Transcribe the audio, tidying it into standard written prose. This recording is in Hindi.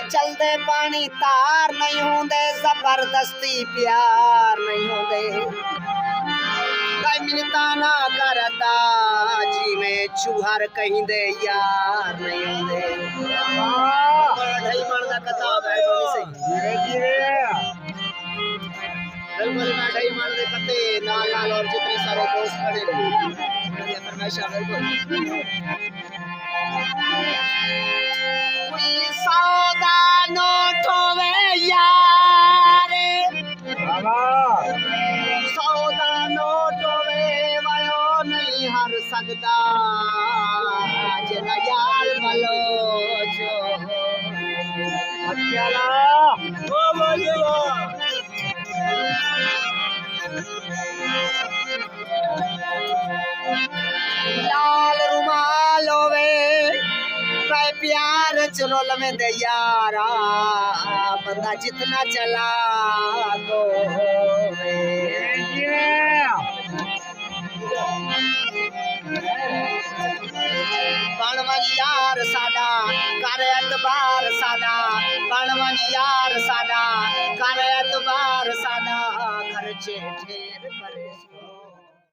चलते पानी तार नहीं होंदे जबरदस्ती प्यार नहीं होंदे मिलता ना करता जी में चूहर कहीं दे यार नहीं होंदे ढाई मन का किताब है बिल्कुल मैं ढाई मन दे पत्ते लाल लाल और जितने सारे दोस्त खड़े हैं फरमाइशा बिल्कुल कोई सौदा नोट होवे यार सौदा नोट होवे वायो नहीं हर सकदा जना यार वालो जो अकेला ओ बोलो लाल रुमाल होवे प्यार चरोल में दे यारा बंदा जितना चला को बनवन यार सादा कर एतबार सादा बनवन यार सादा कर एतबार सादा खर्चे ढेर